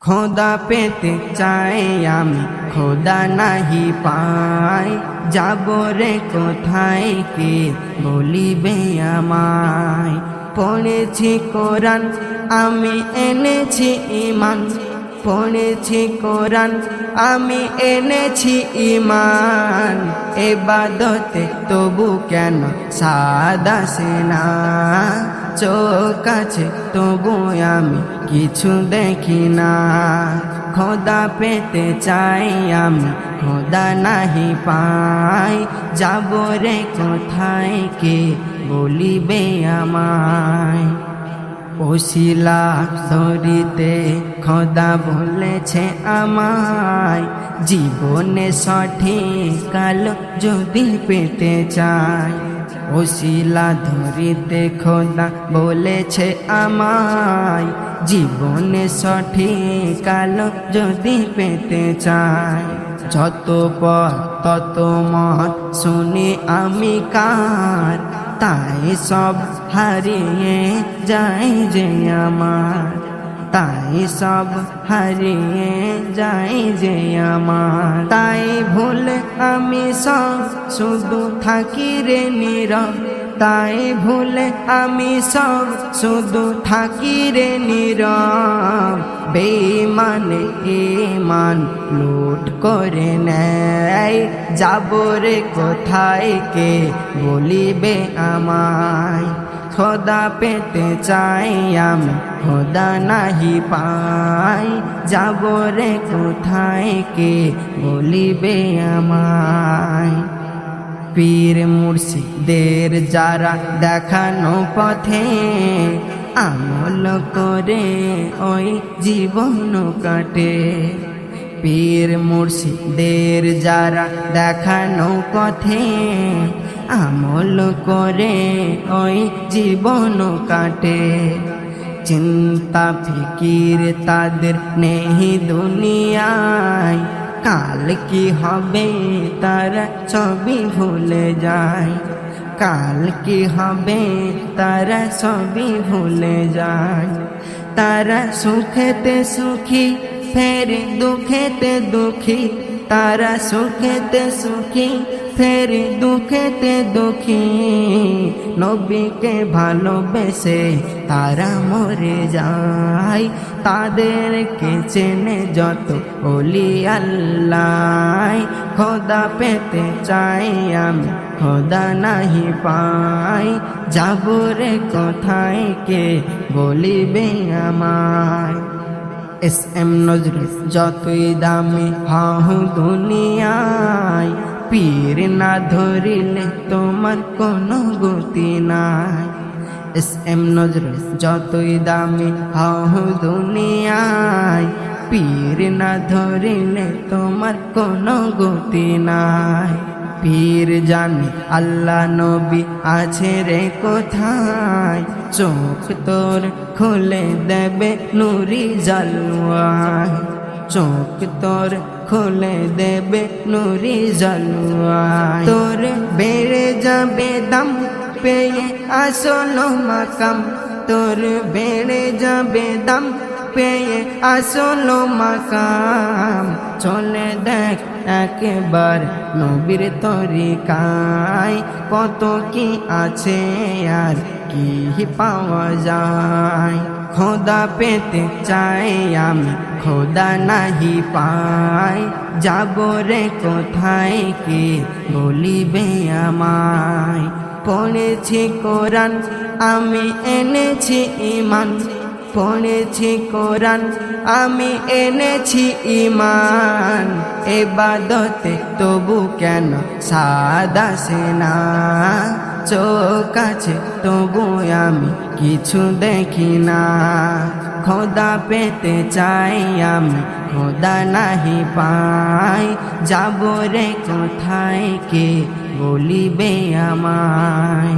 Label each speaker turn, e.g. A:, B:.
A: খোদা পেতে চাই আমি, খোদা নাহি পাই, যাব রে কোথায় কে বলিবে আমায়। পড়েছি কোরআন আমি এনেছি ঈমান, পড়েছি কোরআন আমি এনেছি ঈমান। ইবাদতে তবু কেন সাদ আসে না, চোখ আছে তবু আমি কিছু দেখি না। খোদা পেতে চাই আমি, খোদা নাহি পাই, যাব রে কোথায় কে বলিবে আমায়। ওসিলা ধরিতে খোদা বলেছে আমায়, জীবনে সঠিক আলো যদি পেতে চাই। ওসিলা ধরিতে খোদা বলেছে আমায়, জীবনে সঠিক আলো যদি পেতে চাই। যত পথ তত মত শুনি আমি কার, তাই সব হারিয়ে যায় যে আমার, তাই সব হারিয়ে যায় যে আমার। তাই ভুল আমি সব শুধু থাকি রে নীরব, তাই ভুলে আমি সব শুধু থাকি রে নীরব। বেঈমানে ঈমান লুট করে নেয়, যাব রে কোথায় কে বলিবে আমায়। খোদা পেতে চাই আমি, খোদা নাহি পাই, যাব রে কোথায় কে বলিবে আমায়। পীর মুর্শিদের যারা দেখানো পথে আমল করে ওই জীবন কাটে। পীর মুর্শিদের যারা দেখানো পথে আমল করে ওই জীবন কাটে। চিন্তা ফিকির তাদের নেই দুনিয়ায়, কাল কি হবে তারা সবই ভুলে যায়, কাল কি হবে তারা সবই ভুলে যায়। তারা সুখেতে সুখী ফের দুঃখেতে দুঃখী, তারা সুখেতে সুখী ফের দুঃখেতে দুঃখী। নবীকে ভালোবেসে তারা মরে যায়, তাদেরকে চেনে যত ওলি আল্লাহ। খোদা পেতে চাই আমি, খোদা নাহি পাই, যাব রে কোথায় কে বলিবে আমায়। এস.এম. নজরুল যতই দামি হও দুনিয়ায়, পীর না ধরিলে তোমার কোনো গতি নাই। এস.এম. নজরুল যতই দামি হও দুনিয়ায়, পীর না ধরিলে তোমার কোনো গতি নাই। পীর জানি আল্লাহ নবী আছে রে কোথায়, চোখ তোর খুলে দেবে নুরি জালওয়ায়, চোখ তোর খুলে দেবে নুরি জালওয়ায়। তোর বেড়ে যাবে দাম পেয়ে আসল মাকাম, তোর বেড়ে যাবে দাম পেয়ে আসল মাকাম। চলে দেখ একবার নবীর তরিকায়, কত কি আছে আর কি পাওয়া যায়। খোদা পেতে চাই আমি, খোদা নাহি পাই, যাব রে কোথায় কে বলিবে আমায়। পড়েছি কোরআন আমি এনেছি ঈমান, পড়েছি কোরআন আমি এনেছি ঈমান। ইবাদতে তবু কেন সাদ আসে না, চোখ আছে তবু আমি কিছু দেখি না। খোদা পেতে চাই আমি, খোদা নাহি পাই, যাব রে কোথায় কে বলিবে আমায়।